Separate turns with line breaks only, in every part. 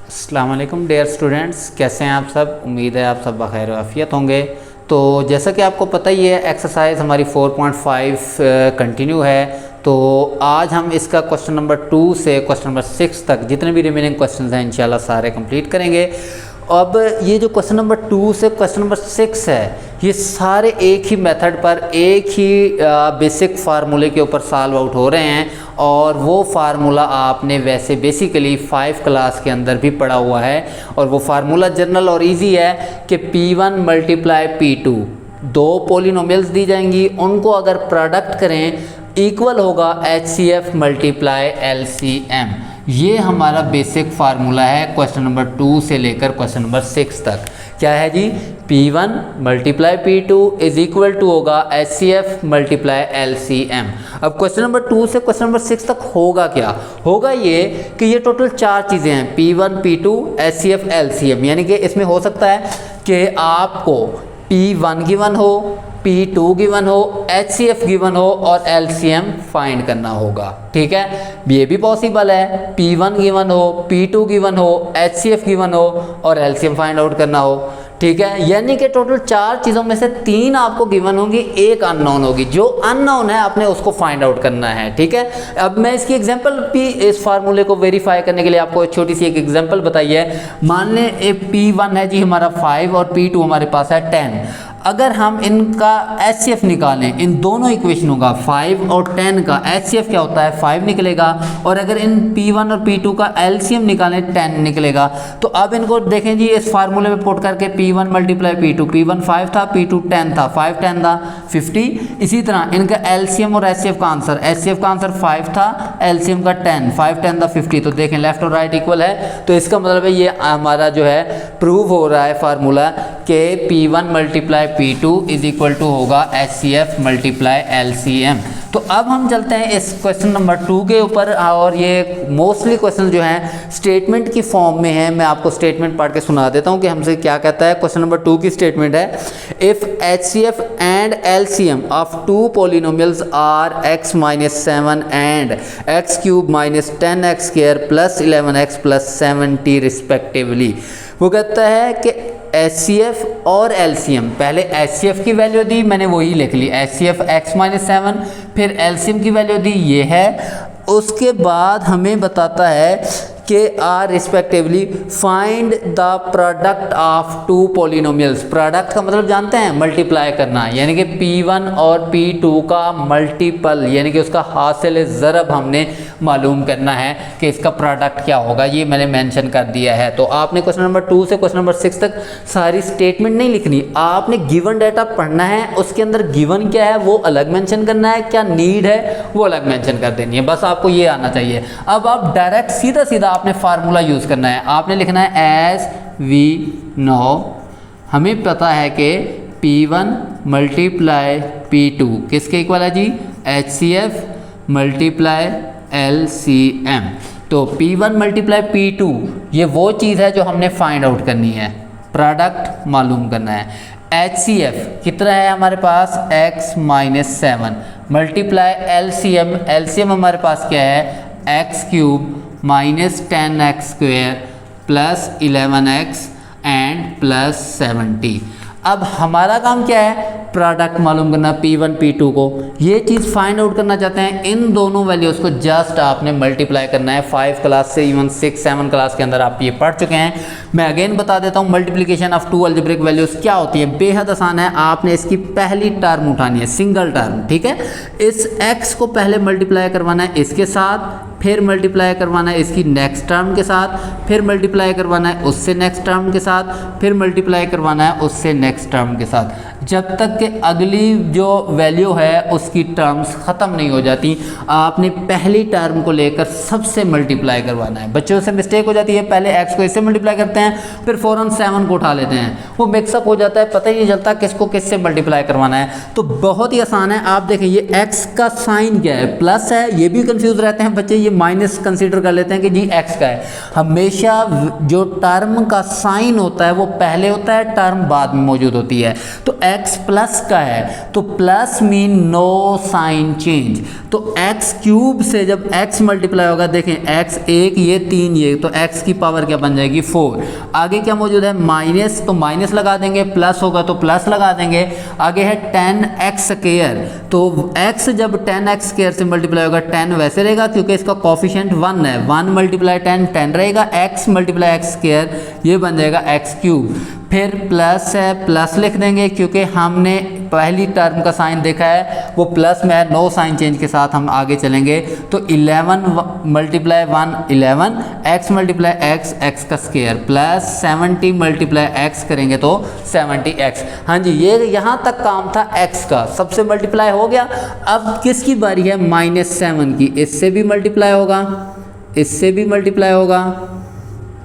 अस्सलाम वालेकुम dear students, कैसे हैं आप सब। उम्मीद है आप सब बखैर आफियत होंगे। तो जैसा कि आपको पता ही है, एक्सरसाइज हमारी 4.5 कंटिन्यू है। तो आज हम इसका क्वेश्चन नंबर 2 से क्वेश्चन नंबर 6 तक जितने भी रिमेनिंग क्वेश्चन हैं इंशाल्लाह सारे कंप्लीट करेंगे। अब ये जो क्वेश्चन नंबर 2 से क्वेश्चन नंबर 6 है, ये सारे एक ही मेथड पर एक ही बेसिक फार्मूले के ऊपर सॉल्व आउट हो रहे हैं। और वो फार्मूला आपने वैसे बेसिकली 5 क्लास के अंदर भी पढ़ा हुआ है। और वो फार्मूला जनरल और इजी है कि P1 मल्टीप्लाई P2, दो पोलिनोमियल्स दी जाएंगी, उनको अगर प्रोडक्ट करें इक्वल होगा HCF मल्टीप्लाई LCM। ये हमारा बेसिक फार्मूला है क्वेश्चन नंबर 2 से लेकर क्वेश्चन नंबर 6 तक। क्या है जी? P1 multiply P2 is equal to होगा HCF मल्टीप्लाई LCM। अब क्वेश्चन नंबर 2 से क्वेश्चन नंबर 6 तक होगा क्या? होगा ये कि ये टोटल 4 चीज़ें हैं, P1 P2 HCF LCM। यानी कि इसमें हो सकता है कि आपको P1 गिवन हो, P2 गिवन हो, HCF गिवन हो और LCM फाइंड करना होगा। ठीक है, ये भी पॉसिबल है, P1 गिवन हो, P2 गिवन हो, HCF गिवन हो और LCM फाइंड आउट करना हो। ठीक है, यानी कि टोटल 4 चीज़ों में से 3 आपको गिवन होंगी, एक अननोन होगी। जो अननोन है आपने उसको फाइंड आउट करना है। ठीक है, अब मैं इसकी एग्जांपल भी इस फार्मूले को वेरीफाई करने के लिए आपको एक छोटी सी एक एग्जांपल बताई है। मान लें P1 है जी हमारा 5 और P2 हमारे पास है 10। अगर हम इनका HCF निकालें, इन दोनों इक्वेशनों का 5 और 10 का HCF क्या होता है 5 निकलेगा। और अगर इन P1 और P2 का LCM निकालें 10 निकलेगा। तो अब इनको देखें जी, इस फार्मूले में पुट करके P1 मल्टीप्लाई P2, P1 5 था, P2 10 था, 5 10 था 50। इसी तरह इनका LCM और HCF का आंसर, HCF का आंसर 5 था, LCM का 10, 5 10 था 50। तो देखें लेफ्ट और राइट इक्वल है। तो इसका मतलब है ये हमारा जो है प्रूव हो रहा है फार्मूला कि P1 multiply P2 is equal to होगा HCF मल्टीप्लाई LCM। तो अब हम चलते हैं इस क्वेश्चन नंबर 2 के ऊपर। और ये मोस्टली क्वेश्चन जो हैं स्टेटमेंट की फॉर्म में है। मैं आपको स्टेटमेंट पढ़ के सुना देता हूँ कि हमसे क्या कहता है। क्वेश्चन नंबर 2 की स्टेटमेंट है, if HCF and LCM of 2 polynomials are x-7 and x³ -10x² + 11x + 70 respectively. वो कहता है कि HCF और LCM, पहले HCF की वैल्यू दी मैंने वही लिख ली, HCF x-7, फिर LCM की वैल्यू दी ये है। उसके बाद हमें बताता है कि are respectively find the product of 2 polynomials. Product का मतलब जानते हैं मल्टीप्लाई करना, यानी कि P1 और P2 का मल्टीपल, यानी कि उसका हासिल ज़रब हमने मालूम करना है कि इसका प्रोडक्ट क्या होगा। ये मैंने मेंशन कर दिया है। तो आपने क्वेश्चन नंबर 2 से क्वेश्चन नंबर 6 तक सारी स्टेटमेंट नहीं लिखनी, आपने गिवन डाटा पढ़ना है, उसके अंदर गिवन क्या है वो अलग मेंशन करना है, क्या नीड है वो अलग मेंशन कर देनी है। बस आपको ये आना चाहिए। अब आप डायरेक्ट सीधा सीधा आपने फार्मूला यूज़ करना है। आपने लिखना है एज वी नो, हमें पता है कि P1 मल्टीप्लाई P2 किसके इक्वल है जी? HCF multiply LCM। तो P1 मल्टीप्लाई P2 ये वो चीज़ है जो हमने फाइंड आउट करनी है, प्रोडक्ट मालूम करना है। HCF कितना है हमारे पास x-7 मल्टीप्लाई LCM, LCM हमारे पास क्या है x³ -10x² + 11x एंड +70। अब हमारा काम क्या है? प्रोडक्ट मालूम करना P1 P2 को। ये चीज़ फाइंड आउट करना चाहते हैं, इन दोनों वैल्यूज़ को जस्ट आपने मल्टीप्लाई करना है। 5 क्लास से इवन 6 7 क्लास के अंदर आप ये पढ़ चुके हैं। मैं अगेन बता देता हूँ, मल्टीप्लिकेशन ऑफ 2 अलजेब्रिक वैल्यूज़ क्या होती है। बेहद आसान है, आपने इसकी पहली टर्म उठानी है, सिंगल टर्म। ठीक है, इस x को पहले मल्टीप्लाई करवाना है इसके साथ, फिर मल्टीप्लाई करवाना है इसकी नेक्स्ट टर्म के साथ, फिर मल्टीप्लाई करवाना है उससे नेक्स्ट टर्म के साथ, फिर मल्टीप्लाई करवाना है उससे नेक्स्ट टर्म के साथ, जब तक कि अगली जो वैल्यू है उसकी टर्म्स ख़त्म नहीं हो जाती। आपने पहली टर्म को लेकर सबसे मल्टीप्लाई करवाना है। बच्चों से मिस्टेक हो जाती है, पहले x को इससे मल्टीप्लाई करते हैं, फिर फ़ौरन 7 को उठा लेते हैं, वो मिक्सअप हो जाता है, पता ही नहीं चलता किसको किससे मल्टीप्लाई करवाना है। तो बहुत ही आसान है। आप देखें ये x का साइन क्या है, प्लस है, ये भी कंफ्यूज रहते हैं बच्चे, ये माइनस कंसीडर कर लेते हैं कि जी x का है। हमेशा जो टर्म का साइन होता है वो पहले होता है, टर्म बाद में मौजूद होती है। तो x प्लस का है तो plus mean no sign change. तो x क्यूब से जब x मल्टीप्लाई होगा, देखें x 1 ये 3 ये, तो x की पावर क्या बन जाएगी 4। आगे क्या मौजूद है माइनस, तो माइनस लगा देंगे, प्लस होगा तो प्लस लगा देंगे। आगे है 10x स्क्वायर, तो x जब 10x स्क्वायर से मल्टीप्लाई होगा 10 वैसे रहेगा क्योंकि इसका कोफिशिएंट 1 है, 1 मल्टीप्लाई 10 10 रहेगा, x मल्टीप्लाई x स्क्वायर ये बन जाएगा x क्यूब। फिर प्लस है, प्लस लिख देंगे क्योंकि हमने पहली टर्म का साइन देखा है वो प्लस में है, नो साइन चेंज के साथ हम आगे चलेंगे। तो 11 multiply 1 11, x multiply x x का स्क्वायर, प्लस 70 मल्टीप्लाई x करेंगे तो 70x। हाँ जी, ये यहाँ तक काम था x का, सबसे मल्टीप्लाई हो गया। अब किसकी बारी है -7 की, इससे भी मल्टीप्लाई होगा, इससे भी मल्टीप्लाई होगा,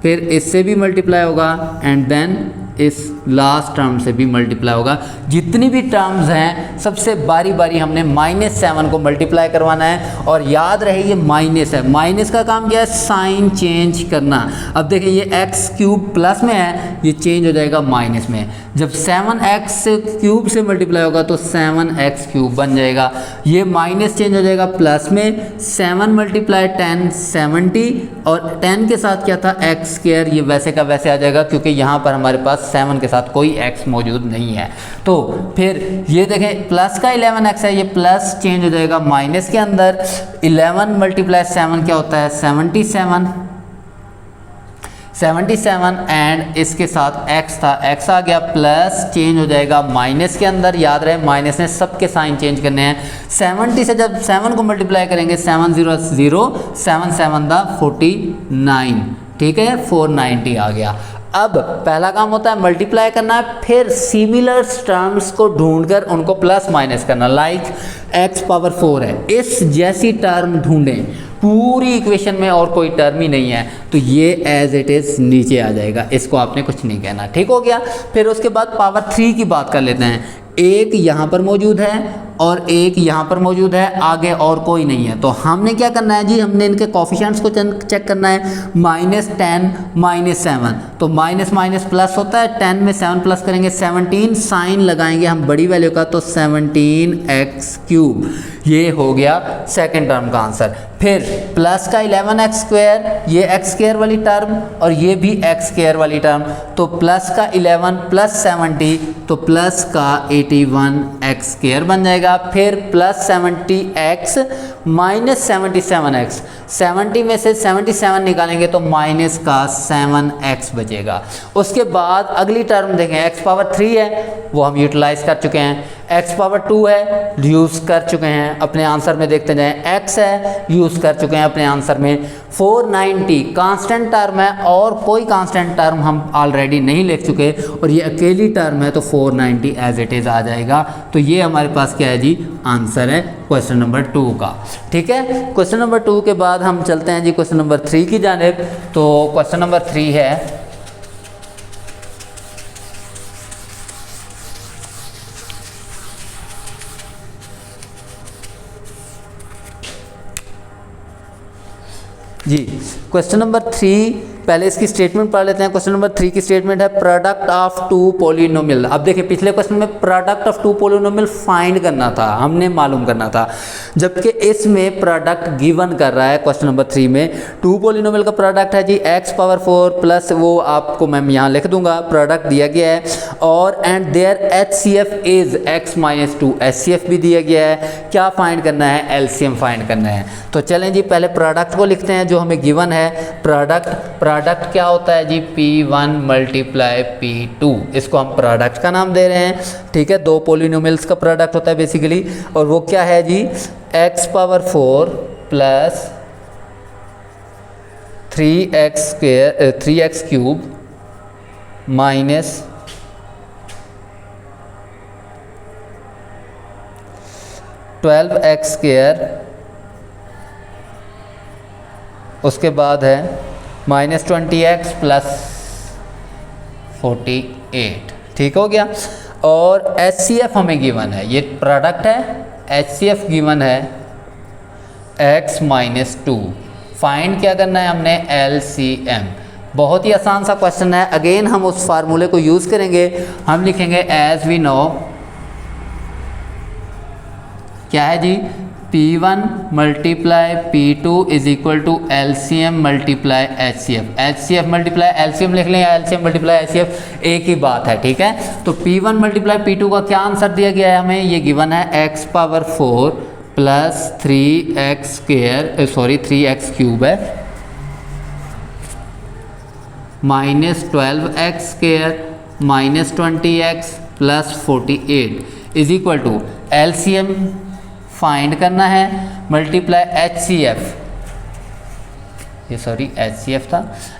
फिर इससे भी मल्टीप्लाई होगा एंड देन इस लास्ट टर्म से भी मल्टीप्लाई होगा। जितनी भी टर्म्स हैं सबसे बारी बारी हमने -7 को मल्टीप्लाई करवाना है। और याद रहे ये माइनस है, माइनस का काम क्या है साइन चेंज करना। अब देखिए ये x क्यूब प्लस में है, ये चेंज हो जाएगा माइनस में। जब 7x क्यूब से मल्टीप्लाई होगा तो 7x क्यूब बन जाएगा, ये माइनस चेंज हो जाएगा प्लस में। 7 मल्टीप्लाई 10 70, और 10 के साथ क्या था x स्क्वायर, ये वैसे का वैसे आ जाएगा क्योंकि यहाँ पर हमारे पास 7 के साथ कोई x मौजूद नहीं है। तो फिर ये देखें प्लस का 11x है, ये प्लस चेंज हो जाएगा माइनस के अंदर। 11 मल्टीप्लाई 7 क्या होता है 77 एंड इसके साथ x था, x आ गया, प्लस चेंज हो जाएगा माइनस के अंदर। याद रहे माइनस ने सबके साइन चेंज करने हैं। 70 से जब 7 को मल्टीप्लाई करेंगे 7 0 0, 7 7 दा 49, ठीक है 490 आ गया। अब पहला काम होता है मल्टीप्लाई करना है, फिर सिमिलर टर्म्स को ढूंढकर उनको प्लस माइनस करना। लाइक x पावर 4 है, इस जैसी टर्म ढूंढें पूरी इक्वेशन में और कोई टर्म ही नहीं है तो ये एज इट इज़ नीचे आ जाएगा, इसको आपने कुछ नहीं कहना, ठीक हो गया। फिर उसके बाद पावर 3 की बात कर लेते हैं। एक यहाँ पर मौजूद है और एक यहाँ पर मौजूद है, आगे और कोई नहीं है। तो हमने क्या करना है जी, हमने इनके कोफिशिएंट्स को चेक करना है। -10 -7, तो माइनस माइनस प्लस होता है, 10 में 7 प्लस करेंगे 17, साइन लगाएंगे हम बड़ी वैल्यू का तो 17x क्यूब, ये हो गया सेकेंड टर्म का आंसर। फिर प्लस का 11x स्क्वायर, ये x स्क्वायर वाली टर्म और ये भी x स्क्वायर वाली टर्म, तो प्लस का 11 प्लस 70 तो प्लस का 81x स्क्वायर बन जाएगा। फिर प्लस 70x माइनस 77x, 70 में से 77 निकालेंगे तो माइनस का 7x बचेगा। उसके बाद अगली टर्म देखें, x पावर 3 है वो हम यूटिलाइज कर चुके हैं, x पावर 2 है यूज़ कर चुके हैं अपने आंसर में, देखते जाएं, x है यूज़ कर चुके हैं अपने आंसर में। 490 कांस्टेंट टर्म है और कोई कांस्टेंट टर्म हम ऑलरेडी नहीं लिख चुके और ये अकेली टर्म है तो 490 एज इट इज़ आ जाएगा। तो ये हमारे पास क्या है जी, आंसर है क्वेश्चन नंबर 2 का, ठीक है। क्वेश्चन नंबर 2 के बाद हम चलते हैं जी क्वेश्चन नंबर 3 की जानिब। तो क्वेश्चन नंबर 3 है, जी क्वेश्चन नंबर 3, पहले इसकी स्टेटमेंट पढ़ लेते हैं। क्वेश्चन नंबर 3 की स्टेटमेंट है प्रोडक्ट ऑफ 2 पॉलिनोमियल। अब देखिए पिछले क्वेश्चन में प्रोडक्ट ऑफ 2 पॉलिनोमियल फाइंड करना था, हमने मालूम करना था, जबकि इसमें प्रोडक्ट गिवन कर रहा है। क्वेश्चन नंबर 3 में 2 पॉलिनोमियल का प्रोडक्ट है जी x पावर 4 प्लस, वो आपको मैं यहाँ लिख दूंगा, प्रोडक्ट दिया गया है, और and their HCF is x minus 2, HCF भी दिया गया है। क्या फाइंड करना है, LCM फाइंड करना है। तो चलें जी पहले प्रोडक्ट को लिखते हैं जो हमें गिवन है। प्रोडक्ट क्या होता है जी, P1 मल्टीप्लाई P2, इसको हम प्रोडक्ट का नाम दे रहे हैं, ठीक है। 2 पॉलिनोमियल्स का प्रोडक्ट होता है बेसिकली, और वो क्या है जी, x power 4 plus 3x cube minus 12x square, उसके बाद है -20x प्लस 48, ठीक हो गया। और HCF हमें गिवन है, ये प्रोडक्ट है, HCF गिवन है x माइनस 2, फाइंड क्या करना है हमने, LCM। बहुत ही आसान सा क्वेश्चन है। अगेन हम उस फार्मूले को यूज़ करेंगे, हम लिखेंगे एज वी नो, क्या है जी, P1 multiply P2 is equal to LCM multiply HCF। HCF multiply LCM लिख लें या LCM मल्टीप्लाई HCF, एक ही बात है, ठीक है। तो P1 मल्टीप्लाई P2 का क्या आंसर दिया गया है हमें, ये गिवन है x power 4 plus 3x square, sorry 3x cube है, minus 12x square minus 20x plus 48 is equal to LCM find करना है मल्टीप्लाई HCF, ये सॉरी HCF था,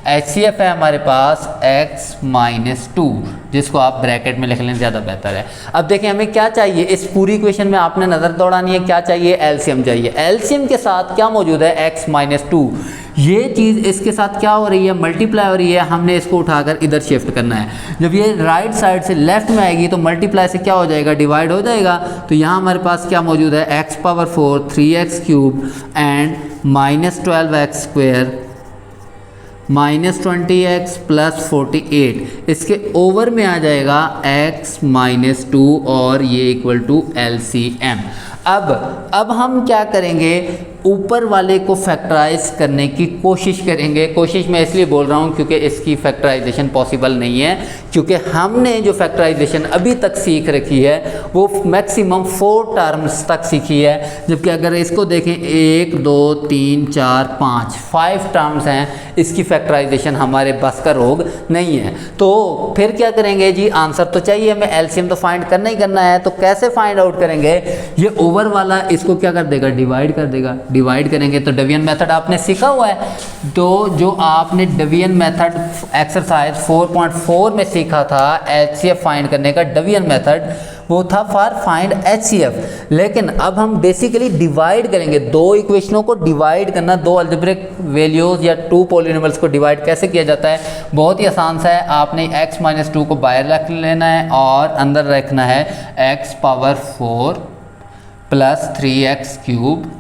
HCF है हमारे पास x माइनस 2, जिसको आप ब्रैकेट में लिख लें ज़्यादा बेहतर है। अब देखिए हमें क्या चाहिए, इस पूरी इक्वेशन में आपने नज़र दौड़ानी है, क्या चाहिए, LCM चाहिए। LCM के साथ क्या मौजूद है, x माइनस 2, ये चीज़ इसके साथ क्या हो रही है, मल्टीप्लाई हो रही है, हमने इसको उठाकर इधर शिफ्ट करना है। जब ये राइट साइड से लेफ्ट में आएगी तो मल्टीप्लाई से क्या हो जाएगा, डिवाइड हो जाएगा। तो यहाँ हमारे पास क्या मौजूद है, x power 4 3x cube and minus 12x square minus 20x plus 48, इसके ओवर में आ जाएगा x माइनस 2 और ये इक्वल टू LCM। अब हम क्या करेंगे, ऊपर वाले को फैक्टराइज करने की कोशिश करेंगे। कोशिश मैं इसलिए बोल रहा हूँ क्योंकि इसकी फैक्टराइजेशन पॉसिबल नहीं है, क्योंकि हमने जो फैक्टराइजेशन अभी तक सीख रखी है वो मैक्सिमम 4 टर्म्स तक सीखी है, जबकि अगर इसको देखें 1 2 3 4 5 टर्म्स हैं, इसकी फैक्टराइजेशन हमारे बस का रोग नहीं है। तो फिर क्या करेंगे जी, आंसर तो चाहिए हमें, LCM तो फाइंड करना ही करना है। तो कैसे फाइंड आउट करेंगे, ये ओवर वाला इसको क्या कर देगा, डिवाइड कर देगा। डिवाइड करेंगे तो डिवीजन मेथड आपने सीखा हुआ है, तो जो आपने डिवीजन मेथड एक्सरसाइज 4.4 में सीखा था HCF फाइंड करने का डिवीजन मेथड, वो था फॉर फाइंड HCF। लेकिन अब हम बेसिकली डिवाइड करेंगे, दो इक्वेशनों को डिवाइड करना, दो अलजेब्रिक वैल्यूज या 2 पॉलिनोमियल्स को डिवाइड कैसे किया जाता है, बहुत ही आसान सा है। आपने x माइनस 2 को बाहर रख लेना है और अंदर रखना है x power 4 plus 3x cube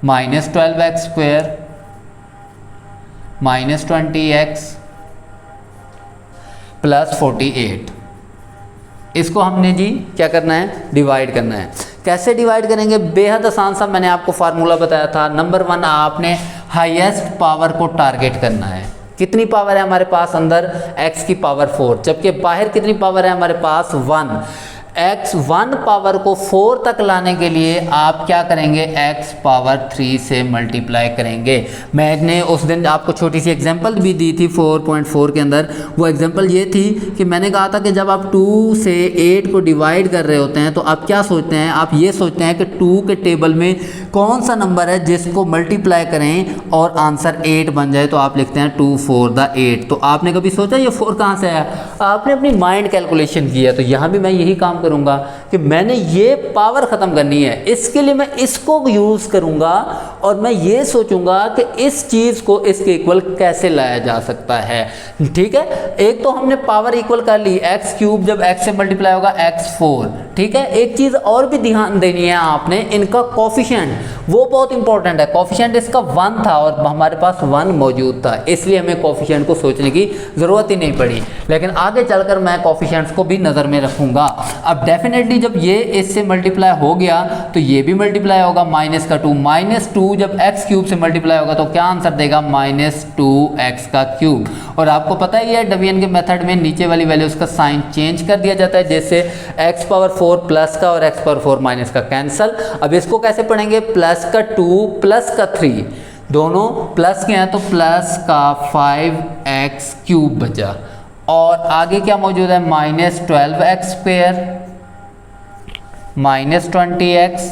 minus 12x square minus 20x plus 48, इसको हमने जी क्या करना है, डिवाइड करना है। कैसे डिवाइड करेंगे, बेहद आसान सा मैंने आपको फार्मूला बताया था। नंबर 1, आपने हाईएस्ट पावर को टारगेट करना है। कितनी पावर है हमारे पास अंदर, x की पावर 4, जबकि बाहर कितनी पावर है हमारे पास 1। x 1 पावर को 4 तक लाने के लिए आप क्या करेंगे, x पावर 3 से मल्टीप्लाई करेंगे। मैंने उस दिन आपको छोटी सी एग्जांपल भी दी थी 4.4 के अंदर। वो एग्जांपल ये थी कि मैंने कहा था कि जब आप 2 से 8 को डिवाइड कर रहे होते हैं तो आप क्या सोचते हैं, आप ये सोचते हैं कि 2 के टेबल में कौन सा नंबर है जिसको मल्टीप्लाई करें और आंसर 8 बन जाए, तो आप लिखते हैं 2 4 द 8। तो आपने कभी सोचा ये 4 कहाँ से आया, आपने अपनी माइंड कैलकुलेशन की है। तो यहाँ भी मैं यही काम करूंगा कि मैंने ये पावर खत्म करनी है, इसके लिए मैं इसको यूज करूंगा और मैं ये सोचूंगा कि इस चीज को इसके इक्वल कैसे लाया जा सकता है। ठीक है, एक तो हमने पावर इक्वल कर ली, x क्यूब जब x से मल्टीप्लाई होगा x4। ठीक है, एक चीज और भी ध्यान देनी है आपने, इनका कोफिशिएंट वो बहुत इंपॉर्टेंट है। कोफिशिएंट इसका 1 था और हमारे पास 1 मौजूद था, इसलिए हमें कोफिशिएंट को सोचने की जरूरत ही नहीं पड़ी। लेकिन आगे चलकर मैं कोफिशिएंट्स को भी नजर में रखूंगा। अब डेफिनेटली जब ये इससे मल्टीप्लाई हो गया तो ये भी मल्टीप्लाई होगा, माइनस का 2, माइनस 2 जब x क्यूब से मल्टीप्लाई होगा तो क्या आंसर देगा, माइनस 2x का क्यूब। और आपको पता ही है डिवीजन के मेथड में नीचे वाली वैल्यूज का साइन चेंज कर दिया जाता है, जैसे x पावर 4 प्लस का और x पावर 4 माइनस का कैंसल। अब इसको कैसे पढ़ेंगे, प्लस का 2 प्लस का 3 दोनों प्लस के हैं तो प्लस का 5x क्यूब बचा, और आगे क्या मौजूद है, minus 12x square minus 20x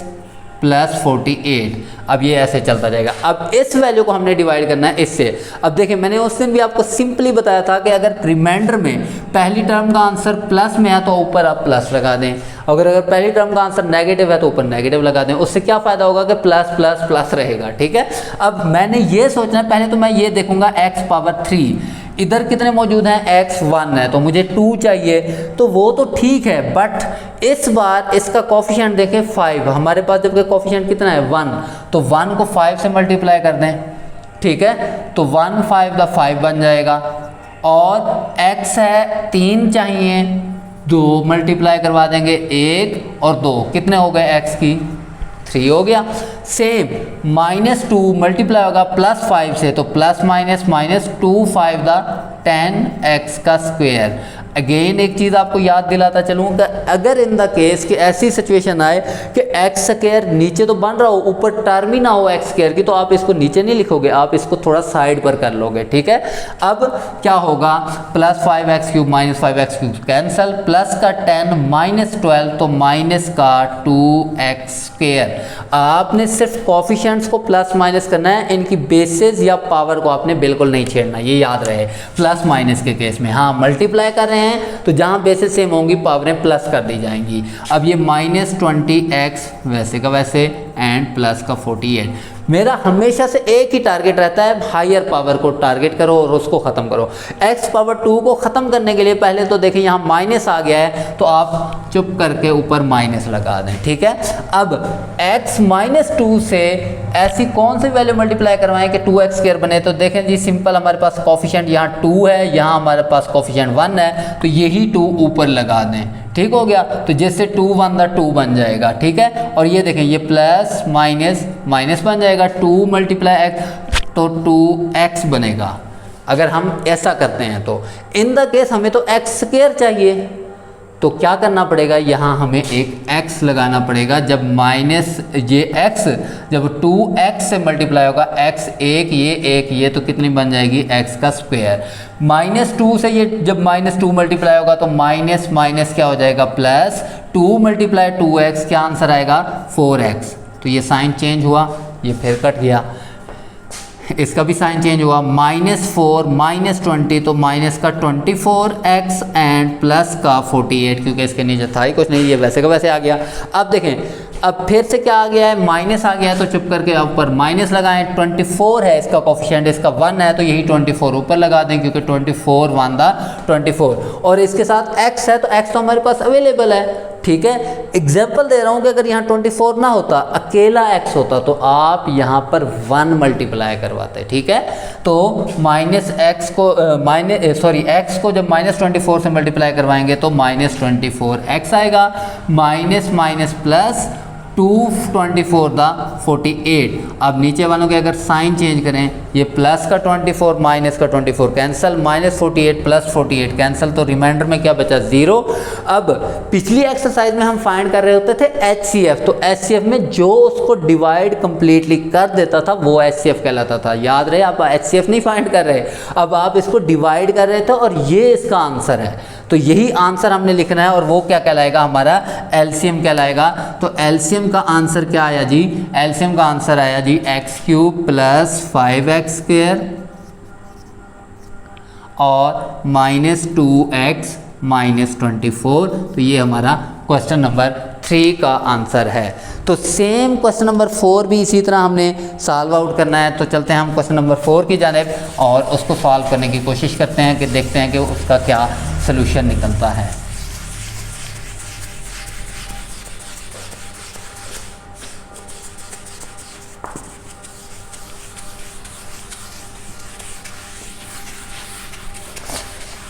plus 48। अब ये ऐसे चलता जाएगा। अब इस वैल्यू को हमने डिवाइड करना है इससे। अब देखिए मैंने उस दिन भी आपको सिंपली बताया था कि अगर रिमाइंडर में पहली टर्म का आंसर प्लस में है तो ऊपर आप प्लस लगा दें, अगर पहली टर्म का आंसर नेगेटिव है तो ऊपर नेगेटिव लगा दें। उससे क्या फ़ायदा होगा कि प्लस प्लस प्लस रहेगा। ठीक है, अब मैंने ये सोचना है, पहले तो मैं ये देखूंगा x पावर 3, इधर कितने मौजूद हैं, x 1 है तो मुझे 2 चाहिए, तो वो तो ठीक है, बट इस बार इसका कोफिशिएंट देखें 5, हमारे पास जबकि कोफिशिएंट कितना है 1, तो 1 को 5 से मल्टीप्लाई कर दें, ठीक है, तो 1 5 द 5 बन जाएगा। और x है 3 चाहिए, 2 मल्टीप्लाई करवा देंगे, 1 और 2 कितने हो गए x की 3 हो गया। सेम -2 मल्टीप्लाई होगा +5 से, तो प्लस माइनस -2 5 द 10x का स्क्वायर। अगेन एक चीज़ आपको याद दिलाता चलूँ कि अगर इन द केस कि ऐसी सिचुएशन आए कि एक्स स्क्वायर नीचे तो बन रहा हो, ऊपर टर्म ही ना हो एक्स स्क्वायर की, तो आप इसको नीचे नहीं लिखोगे, आप इसको थोड़ा साइड पर कर लोगे, ठीक है। अब क्या होगा, +5x³ -5x³ कैंसल, प्लस का 10 -12 तो माइनस का 2x²। आपने सिर्फ कोफिशिएंट्स को प्लस माइनस करना है, इनकी बेसिस या पावर को आपने बिल्कुल नहीं छेड़ना, ये याद रहे प्लस माइनस के केस में। हाँ, मल्टीप्लाई कर रहे हैं तो जहां बेसिस सेम होंगी पावरें प्लस कर दी जाएंगी। अब ये -20x वैसे का वैसे एंड प्लस का 48। मेरा हमेशा से एक ही टारगेट रहता है, हायर पावर को टारगेट करो और उसको ख़त्म करो। x⁻2 को ख़त्म करने के लिए पहले तो देखिए यहाँ माइनस आ गया है, तो आप चुप करके ऊपर माइनस लगा दें, ठीक है। अब x-2 से ऐसी कौन सी वैल्यू मल्टीप्लाई करवाएं कि 2x² बने, तो देखें जी सिंपल, हमारे पास कोफिशिएंट यहाँ 2 है, यहाँ हमारे पास कोफिशिएंट 1 है, तो यही 2 ऊपर लगा दें, ठीक हो गया। तो जैसे 2 1 द 2 बन जाएगा, ठीक है। और ये देखें ये प्लस माइनस माइनस बन जाएगा, 2 × x तो 2x बनेगा। अगर हम ऐसा करते हैं तो इन द केस हमें तो x² चाहिए, तो क्या करना पड़ेगा, यहाँ हमें एक x लगाना पड़ेगा। जब माइनस ये x जब 2x से मल्टीप्लाई होगा, x एक ये तो कितनी बन जाएगी x का स्क्वायर। -2 से ये जब -2 मल्टीप्लाई होगा तो माइनस माइनस क्या हो जाएगा प्लस, 2 × 2x क्या आंसर आएगा 4x। तो ये साइन चेंज हुआ, ये फिर कट गया, इसका भी साइन चेंज हुआ, -4 -20 तो माइनस का 24x एंड प्लस का 48, क्योंकि इसके नीचे था ही कुछ नहीं, ये वैसे का वैसे आ गया। अब देखें, अब फिर से क्या आ गया है, माइनस आ गया है, तो चुप करके ऊपर माइनस लगाएं। 24 है इसका कोफिशिएंट, इसका 1 है, तो यही 24 ऊपर लगा दें, क्योंकि 24 1 द 24 और इसके साथ x है, तो x तो हमारे पास अवेलेबल है, ठीक है। एग्जाम्पल दे रहा हूँ कि अगर यहाँ 24 ना होता, अकेला x होता, तो आप यहाँ पर 1 मल्टीप्लाई करवाते, ठीक है। तो x को जब -24 से मल्टीप्लाई करवाएंगे तो -24x आएगा, माइनस माइनस प्लस 2 × 48। अब नीचे वालों के अगर साइन चेंज करें, ये प्लस का 24 माइनस का 24 कैंसिल, -48 प्लस 48 कैंसिल, तो रिमाइंडर में क्या बचा 0। अब पिछली एक्सरसाइज में हम फाइंड कर रहे होते थे HCF, तो HCF में जो उसको डिवाइड कंप्लीटली कर देता था वो HCF कहलाता था। याद रहे, आप HCF नहीं फाइंड कर रहे, अब आप इसको डिवाइड कर रहे थे और ये इसका आंसर है, तो यही आंसर हमने लिखना है और वो क्या कहलाएगा, हमारा LCM कहलाएगा। तो LCM का आंसर क्या आया जी, LCM का आंसर आया जी x³ + 5x² और -2x -24। तो ये हमारा क्वेश्चन नंबर 3 का आंसर है। तो सेम क्वेश्चन नंबर 4 भी इसी तरह हमने सॉल्व आउट करना है। तो चलते हैं हम क्वेश्चन नंबर 4 की जानिब और उसको सॉल्व करने की कोशिश करते हैं कि देखते हैं कि उसका क्या सलूशन निकलता है।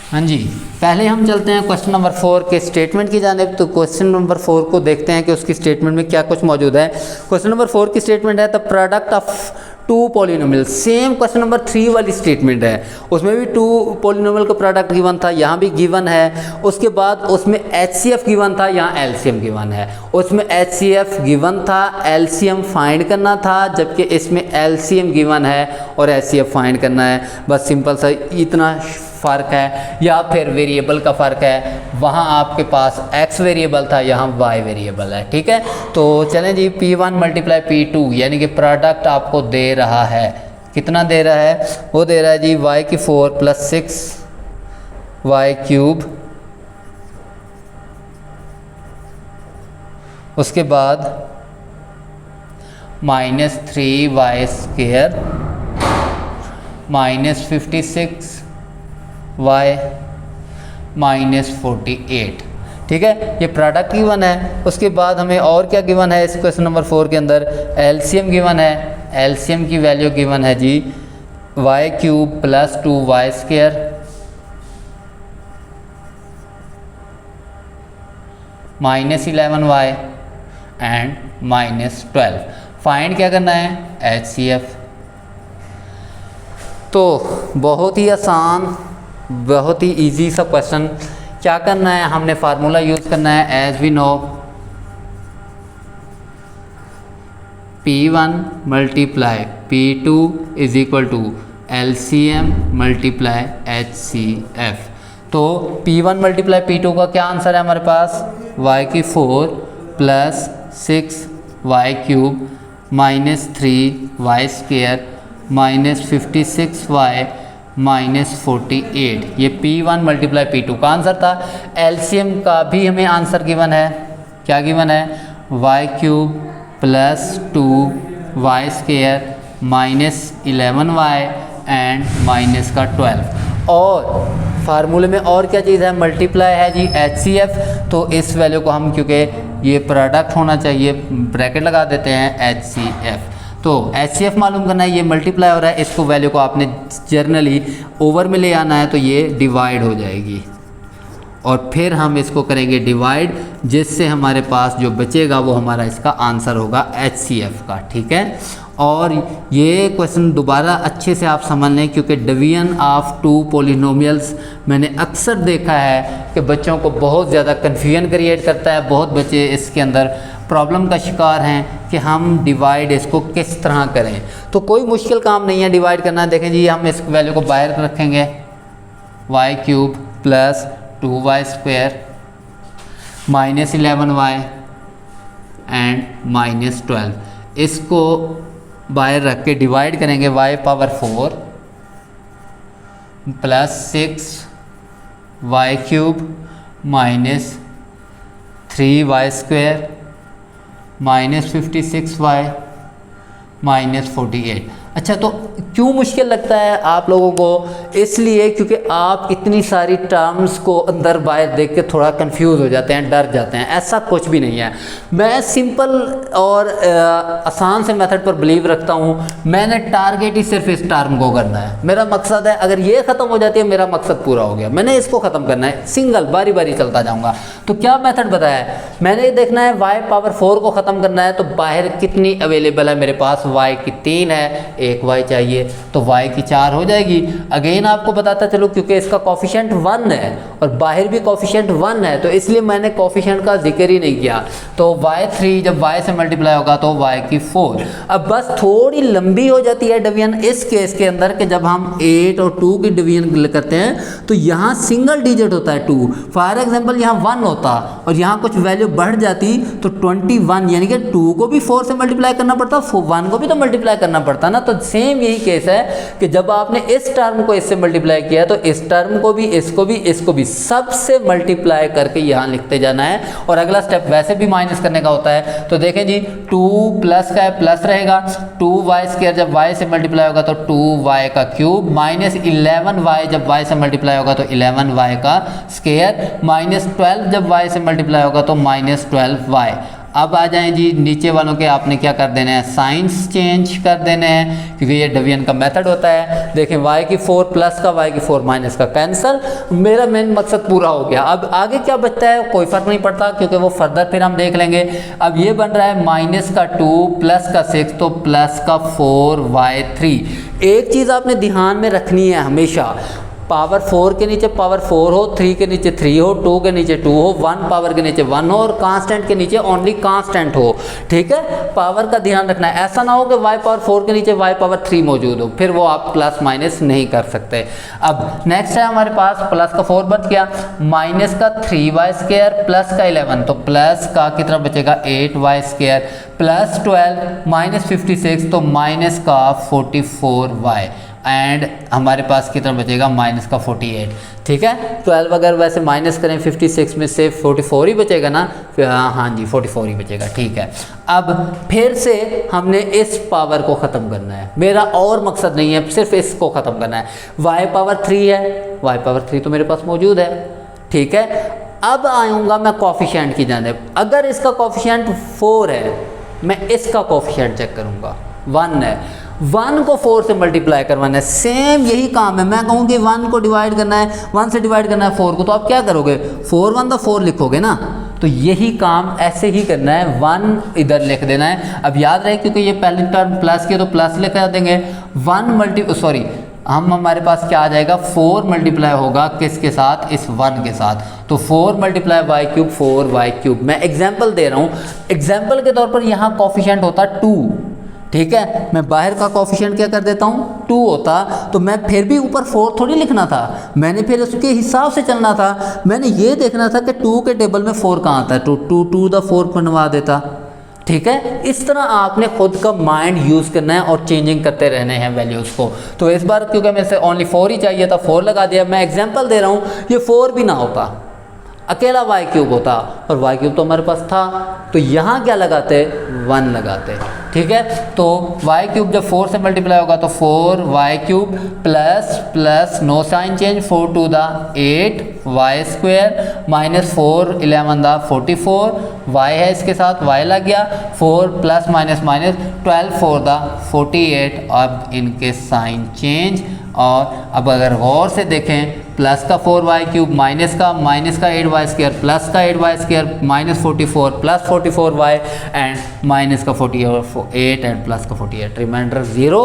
हाँ जी, पहले हम चलते हैं क्वेश्चन नंबर 4 के स्टेटमेंट की जानिब। तो क्वेश्चन नंबर 4 को देखते हैं कि उसकी स्टेटमेंट में क्या कुछ मौजूद है। क्वेश्चन नंबर 4 की स्टेटमेंट है the product of 2 polynomial. Same question number 3 वाली स्टेटमेंट है, उसमें भी 2 पॉलिनोमियल का प्रोडक्ट गिवन था, यहाँ भी गिवन है। उसके बाद उसमें HCF गिवन था, यहाँ LCM गिवन है। उसमें HCF गिवन था, LCM फाइंड करना था, जबकि इसमें LCM गिवन है और HCF फाइंड करना है। बस सिंपल सा इतना फ़र्क है, या फिर वेरिएबल का फ़र्क है। वहाँ आपके पास x वेरिएबल था, यहाँ y वेरिएबल है, ठीक है। तो चलें जी, P1 × P2 यानी कि प्रोडक्ट आपको दे रहा है, कितना दे रहा है, वो दे रहा है जी y⁴ + 6y³, उसके बाद -3y² -56y -48। ठीक है, ये प्रोडक्ट गिवन है। उसके बाद हमें और क्या गिवन है इस क्वेश्चन नंबर 4 के अंदर, एलसीएम गिवन है। एलसीएम की वैल्यू गिवन है जी Y cube plus 2y square minus 11y and minus 12। Find क्या करना है, HCF। तो बहुत ही आसान, बहुत ही इजी सा क्वेश्चन। क्या करना है, हमने फार्मूला यूज़ करना है as we know P1 multiply P2 is equal to LCM multiply HCF। तो P1 मल्टीप्लाई P2 का क्या आंसर है हमारे पास, y की 4 plus 6y cube minus 3y square minus 56y minus 48। ये P1 मल्टीप्लाई P2 का आंसर था। LCM का भी हमें आंसर गिवन है, क्या गिवन है, y cube plus 2y square minus 11y and minus का 12। और फार्मूले में और क्या चीज़ है, मल्टीप्लाई है जी HCF। तो इस वैल्यू को हम, क्योंकि ये प्रोडक्ट होना चाहिए, ब्रैकेट लगा देते हैं HCF। तो HCF मालूम करना है, ये मल्टीप्लाई हो रहा है, इसको वैल्यू को आपने जर्नली ओवर में ले आना है, तो ये डिवाइड हो जाएगी और फिर हम इसको करेंगे डिवाइड, जिससे हमारे पास जो बचेगा वो हमारा इसका आंसर होगा HCF का। ठीक है, और ये क्वेश्चन दोबारा अच्छे से आप समझ लें, क्योंकि डिवीजन ऑफ टू पॉलिनोमियल्स मैंने अक्सर देखा है कि बच्चों को बहुत ज़्यादा कन्फ्यूजन क्रिएट करता है। बहुत बच्चे इसके अंदर प्रॉब्लम का शिकार हैं कि हम डिवाइड इसको किस तरह करें। तो कोई मुश्किल काम नहीं है डिवाइड करना। देखें जी, हम इस वैल्यू को बाहर रखेंगे, y cube plus 2y square minus 11y and minus 12। इसको बाहर रख के डिवाइड करेंगे, y power 4 plus 6y cube minus 3y square minus 56y minus 48। अच्छा, तो क्यों मुश्किल लगता है आप लोगों को, इसलिए क्योंकि आप इतनी सारी टर्म्स को अंदर बाहर देख के थोड़ा कंफ्यूज हो जाते हैं, डर जाते हैं। ऐसा कुछ भी नहीं है। मैं सिंपल और आसान से मेथड पर बिलीव रखता हूँ। मैंने टारगेट ही सिर्फ इस टर्म को करना है। मेरा मकसद है, अगर ये ख़त्म हो जाती है मेरा मकसद पूरा हो गया। मैंने इसको ख़त्म करना है, सिंगल बारी बारी चलता जाऊँगा। तो क्या मेथड बताया है मैंने, देखना है y पावर 4 को ख़त्म करना है। तो बाहर कितनी अवेलेबल है मेरे पास, y की 3 है, एक y चाहिए, तो y की 4 हो जाएगी। अगेन आपको बताता चलो, क्योंकि इसका कोफिशिएंट 1 है और बाहर भी कोफिशिएंट 1 है, तो इसलिए मैंने कोफिशिएंट का जिक्र ही नहीं किया। तो y3 जब y से मल्टीप्लाई होगा तो y की 4। अब बस थोड़ी लंबी हो जाती है डिवीजन इस केस के अंदर, कि जब हम 8 और 2 की डिवीजन करते हैं तो यहाँ सिंगल डिजिट होता है 2। फॉर एग्जाम्पल यहाँ 1 होता और यहाँ कुछ वैल्यू बढ़ जाती तो 21, यानी कि 2 को भी 4 से मल्टीप्लाई करना पड़ता, 1 को भी तो मल्टीप्लाई करना पड़ता ना। तो सेम यही केस है कि जब आपने इस टर्म को इससे मल्टीप्लाई किया तो इस टर्म को भी, इसको भी, इसको भी, सबसे मल्टीप्लाई करके यहाँ लिखते जाना है। और अगला स्टेप वैसे भी माइनस करने का होता है। तो देखें जी, 2 प्लस का है, प्लस रहेगा, 2y स्क्वायर जब y से मल्टीप्लाई होगा तो 2y का क्यूब, माइनस 11y जब y से मल्टीप्लाई होगा तो 11y का स्क्वायर, माइनस 12 जब y से मल्टीप्लाई होगा तो माइनस 12y। अब आ जाएं जी नीचे वालों के, आपने क्या कर देना है, साइंस चेंज कर देने हैं, क्योंकि ये डिवीजन का मेथड होता है। देखें, y की 4 प्लस का, y की 4 माइनस का कैंसिल, मेरा मेन मकसद पूरा हो गया। अब आगे क्या बचता है कोई फ़र्क नहीं पड़ता, क्योंकि वो फर्दर फिर हम देख लेंगे। अब ये बन रहा है माइनस का 2 प्लस का 6, तो प्लस का 4y3। एक चीज़ आपने ध्यान में रखनी है हमेशा, पावर 4 के नीचे पावर 4 हो, 3 के नीचे 3 हो, 2 के नीचे 2 हो, 1 पावर के नीचे 1 हो और कांस्टेंट के नीचे ओनली कांस्टेंट हो। ठीक है, पावर का ध्यान रखना है। ऐसा ना हो कि y पावर 4 के नीचे y पावर 3 मौजूद हो, फिर वो आप प्लस माइनस नहीं कर सकते। अब नेक्स्ट है हमारे पास प्लस का 4 बच गया, माइनस का 3y स्क्वायर प्लस का 11, तो प्लस का कितना बचेगा 8y स्क्वायर प्लस 12 माइनस 56, तो माइनस का 44y एंड हमारे पास कितना बचेगा माइनस का 48। ठीक है, 12 अगर वैसे माइनस करें 56 में से 44 ही बचेगा ना, हाँ जी 44 ही बचेगा। ठीक है, अब फिर से हमने इस पावर को ख़त्म करना है। मेरा और मकसद नहीं है, सिर्फ इसको ख़त्म करना है। y पावर 3 है, y पावर 3 तो मेरे पास मौजूद है। ठीक है, अब आऊँगा मैं कोफिशिएंट की जानिब। अगर इसका कोफिशिएंट 4 है, मैं इसका कोफिशिएंट चेक करूँगा, 1 है, 1 को 4 से मल्टीप्लाई करवाना है। सेम यही काम है, मैं कहूँ कि 1 को डिवाइड करना है, 1 से डिवाइड करना है 4 को, तो आप क्या करोगे, 4 1 तो 4 लिखोगे ना, तो यही काम ऐसे ही करना है, 1 इधर लिख देना है। अब याद रहे क्योंकि ये पहली टर्म प्लस की तो प्लस लिखा देंगे, हमारे पास क्या आ जाएगा, 4 मल्टीप्लाई होगा किसके साथ, इस 1 के साथ, तो 4 multiply Y cube 4y cube. मैं एग्जाम्पल दे रहा हूँ, एग्जाम्पल के तौर पर यहाँ कोफिशिएंट होता 2, ठीक है, मैं बाहर का कोफिशिएंट क्या कर देता हूँ 2 होता, तो मैं फिर भी ऊपर 4 थोड़ी लिखना था, मैंने फिर उसके हिसाब से चलना था। मैंने ये देखना था कि 2 के टेबल में 4 कहाँ आता है, तो 2 द 4 बनवा देता, ठीक है। इस तरह आपने खुद का माइंड यूज़ करना है और चेंजिंग करते रहने हैं वैल्यूज़ को। तो इस बार क्योंकि मेरे से ओनली 4 ही चाहिए था, 4 लगा दिया। मैं एग्जांपल दे रहा हूँ, ये 4 भी ना होता, अकेला वाई क्यूब होता, और वाई क्यूब तो हमारे पास था, तो यहाँ क्या लगाते, 1 लगाते, ठीक है। तो वाई क्यूब जब 4 से मल्टीप्लाई होगा तो 4y cube plus no sign change, 4 two the 8 Y square minus 4 11 the 44, y है इसके साथ, y लग गया, 4 प्लस माइनस 12 4 द 48। अब इनके साइन चेंज, और अब अगर गौर से देखें, प्लस का 4y क्यूब माइनस का 8y स्क्वायर प्लस का 8y square minus 44 plus 44y and minus का 48 एंड प्लस का 48, रिमाइंडर 0।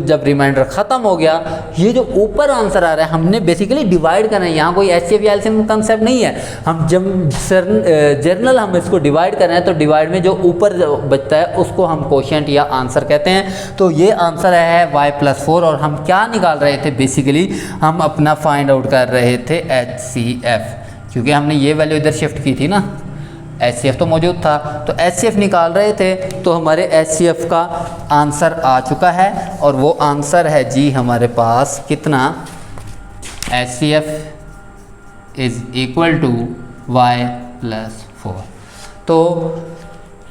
जब रिमाइंडर ख़त्म हो गया, ये जो ऊपर आंसर आ रहा है हमने बेसिकली डिवाइड करना है, यहाँ कोई एचसीएफ या एलसीएम कंसेप्ट नहीं है। हम जब जर्नल हम इसको डिवाइड कर रहे हैं, तो डिवाइड में जो ऊपर बचता है उसको हम कोशेंट या आंसर कहते हैं। तो ये आंसर है y+4, और हम क्या निकाल रहे थे, बेसिकली हम अपना फाइंड आउट कर रहे थे HCF, क्योंकि हमने ये वैल्यू इधर शिफ्ट की थी ना, HCF तो मौजूद था, तो HCF निकाल रहे थे। तो हमारे HCF का आंसर आ चुका है, और वो आंसर है जी हमारे पास कितना, HCF is equal to y+4। तो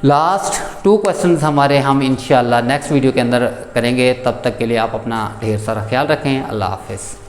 लास्ट 2 क्वेश्चंस हमारे हम इंशाल्लाह नेक्स्ट वीडियो के अंदर करेंगे। तब तक के लिए आप अपना ढेर सारा ख्याल रखें। अल्लाह हाफ़िज़।